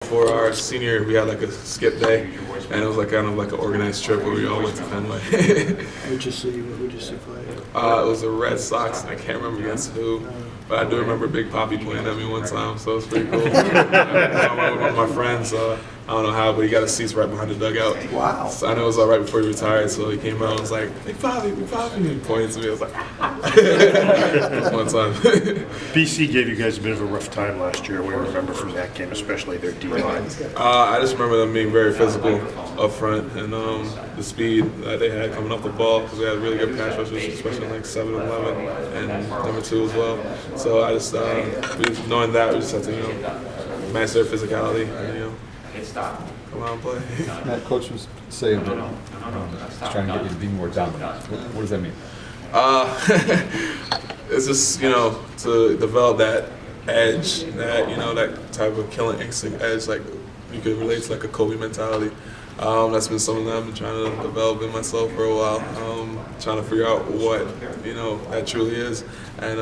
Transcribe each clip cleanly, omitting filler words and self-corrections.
for our senior year, we had like a skip day, and it was like kind of like an organized trip where we all went to Fenway. Who'd you see play? It was the Red Sox, and I can't remember against who, but I do remember Big Poppy playing at me one time, so it was pretty cool. I went with one of my friends, I don't know how, but he got his seats right behind the dugout. Wow. So I know it was right before he retired, so he came out and was like, Big Poppy, Big Poppy, and he pointed to me, I was like, one time. BC gave you guys a bit of a rough time last year. What do you remember from that game, especially their D-line? I just remember them being very physical up front, and the speed that they had coming off the ball, because they had really good pass rushers, especially in like 7-11 and number 2 as well. So I just, knowing that, we just had to, match their physicality and, come out and play. Matt, coach was saying that he's trying to get you to be more dominant. What does that mean? It's just, to develop that edge, that type of killing instinct edge, like you could relate to like a Kobe mentality. That's been something that I've been trying to develop in myself for a while, trying to figure out what, that truly is. And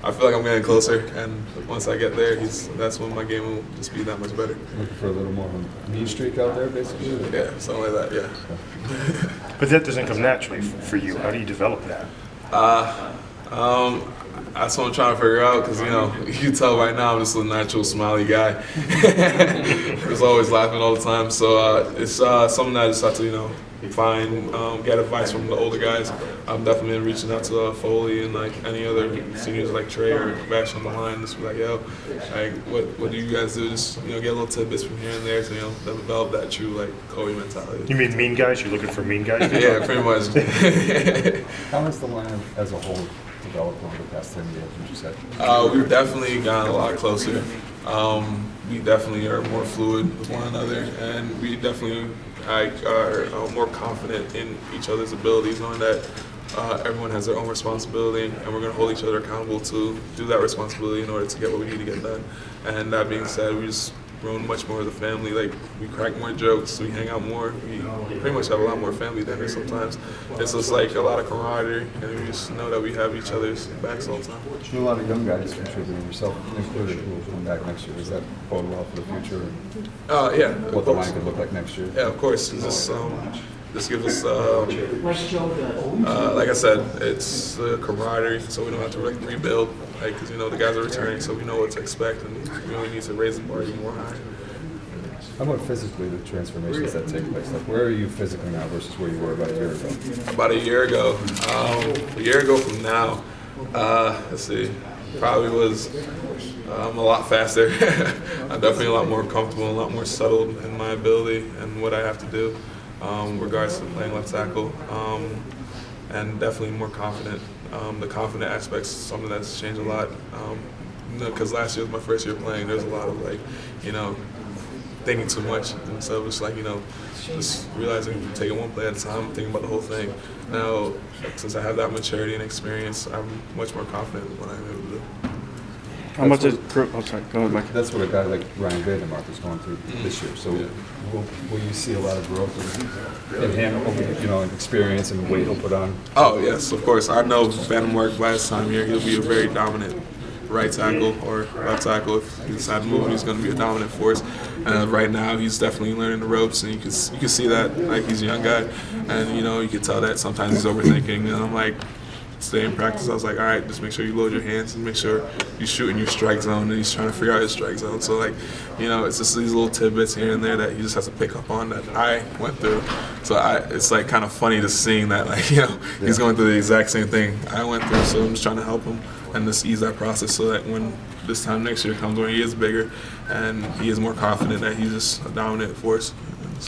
I feel like I'm getting closer, and once I get there, that's when my game will just be that much better. Looking for a little more of a mean streak out there, basically? Yeah, something like that, yeah. But that doesn't come naturally for you. How do you develop that? That's what I'm trying to figure out, because, you can tell right now I'm just a natural smiley guy. Just always laughing all the time. So it's something that I just have to, find, get advice from the older guys. I'm definitely reaching out to Foley and like any other seniors like Trey or Bash on the line. Just be like, yo, like what do you guys do? Just get little tidbits from here and there to develop that true like Kobe mentality. You mean mean guys? You're looking for mean guys? Yeah, pretty much. How has the line as a whole developed over the past 10 years, would you say? We've definitely gotten a lot closer. We definitely are more fluid with one another, and we definitely are more confident in each other's abilities, knowing that everyone has their own responsibility, and we're going to hold each other accountable to do that responsibility in order to get what we need to get done. And that being said, we just grown much more as a family. Like, we crack more jokes, we hang out more. We pretty much have a lot more family dinners sometimes. It's just like a lot of camaraderie, and we just know that we have each other's backs all the time. A lot of young guys contributing, yourself included, who will come back next year. Does that bode well for the future? Yeah. What the line could look like next year? Yeah, of course. This gives us, like I said, it's camaraderie, so we don't have to rebuild, because the guys are returning, so we know what to expect, and we only need to raise the bar even more high. How about physically, the transformations that take place? Like, where are you physically now versus where you were about a year ago? About a year ago. A year ago from now, let's see, probably was a lot faster. I'm definitely a lot more comfortable, a lot more settled in my ability and what I have to do. Regards to playing left tackle, and definitely more confident. The confident aspect's something that's changed a lot. Because last year was my first year playing. There's a lot of thinking too much, and so it's like just realizing taking one play at a time, thinking about the whole thing. Now, since I have that maturity and experience, I'm much more confident in what I'm able to do. How much is? Oh, sorry. Go ahead, Mike. That's what a guy like Ryan Vandermark is going through this year. So, will you see a lot of growth in him, in experience and the weight he'll put on? Oh yes, of course. I know Vandermark by his time here, he'll be a very dominant right tackle or left tackle. If he decides to move, he's going to be a dominant force. Right now, he's definitely learning the ropes, and you can see that he's a young guy, and you can tell that sometimes he's overthinking. And I'm like, today in practice, I was like, all right, just make sure you load your hands and make sure you shoot in your strike zone, and he's trying to figure out his strike zone. So it's just these little tidbits here and there that he just has to pick up on that I went through. So it's like kind of funny just seeing that he's going through the exact same thing I went through. So I'm just trying to help him and just ease that process so that when this time next year comes when he is bigger and he is more confident that he's just a dominant force.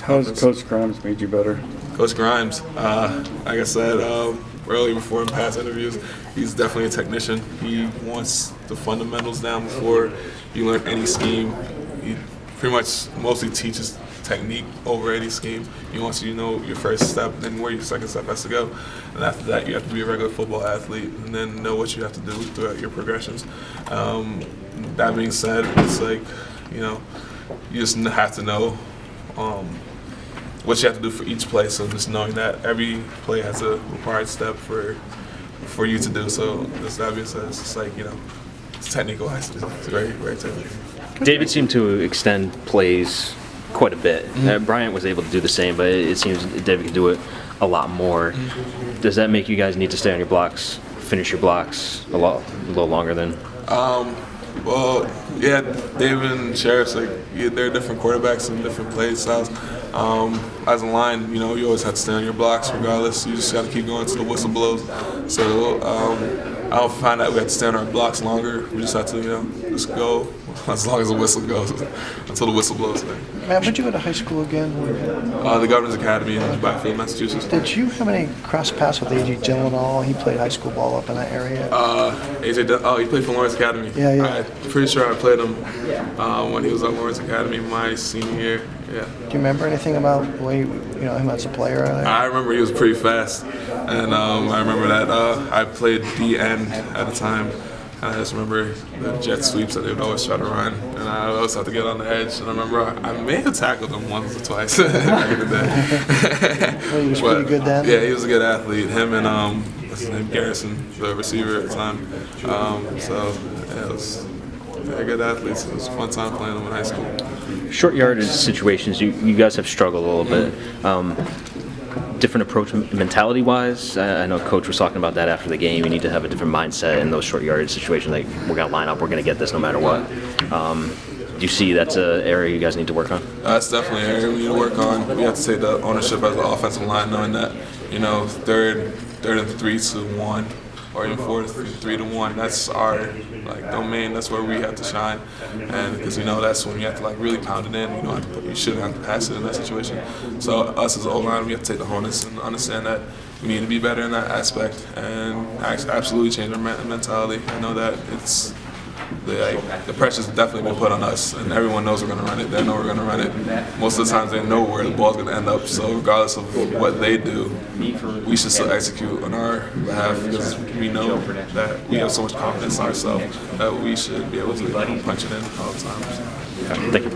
How has Coach Grimes made you better? Coach Grimes, like I said earlier before in past interviews, he's definitely a technician. He wants the fundamentals down before you learn any scheme. He pretty much mostly teaches technique over any scheme. He wants you to know your first step, then where your second step has to go. And after that, you have to be a regular football athlete and then know what you have to do throughout your progressions. That being said, it's like, you just have to know what you have to do for each play. So just knowing that every play has a required step for you to do. So that being said, it's just like, it's technical. It's very, very technical. David seemed to extend plays quite a bit. Bryant was able to do the same, but it seems David could do it a lot more. Does that make you guys need to stay on your blocks, finish your blocks a little longer than? Well, yeah, David and Sheriff's, like, yeah, they're different quarterbacks and different play styles. As a line, you know, you always have to stay on your blocks regardless. You just got to keep going until the whistle blows. So I don't find that we have to stay on our blocks longer. We just have to, you know, just go as long as the whistle goes, until the whistle blows. Matt, where'd you go to high school again? The Governor's Academy in Byfield, Massachusetts. Did you have any cross paths with A.J. Dillon at all? He played high school ball up in that area. He played for Lawrence Academy. Yeah. I'm pretty sure I played him when he was at Lawrence Academy my senior year. Yeah. Do you remember anything about the way you know him as a player? I remember he was pretty fast, and I remember that I played D end at the time. And I just remember the jet sweeps that they would always try to run, and I always had to get on the edge. And I remember I may have tackled him once or twice back in the day. Well, he was pretty good then? Yeah, he was a good athlete. Him and what's his name, Garrison, the receiver at the time. So yeah, it was good athletes. It was a fun time playing them in high school. Short yardage situations, you guys have struggled a little bit. Different approach mentality-wise. I know Coach was talking about that after the game. You need to have a different mindset in those short yardage situations. Like, we're going to line up, we're going to get this no matter what. Do you see that's an area you guys need to work on? That's definitely an area we need to work on. We have to take the ownership as an offensive line, knowing that, you know, third and 3 to 1, or even 4th 3 to 1. That's our domain. That's where we have to shine, and because, you know, that's when you have to really pound it in. You know, you shouldn't have to pass it in that situation. So us as an O-line, we have to take the onus and understand that we need to be better in that aspect and absolutely change our mentality. I know that it's the pressure's definitely been put on us, and everyone knows we're going to run it. They know we're going to run it. Most of the times they know where the ball's going to end up, so regardless of what they do, we should still execute on our behalf, because we know that we have so much confidence in ourselves that we should be able to punch it in all the time. Thank you.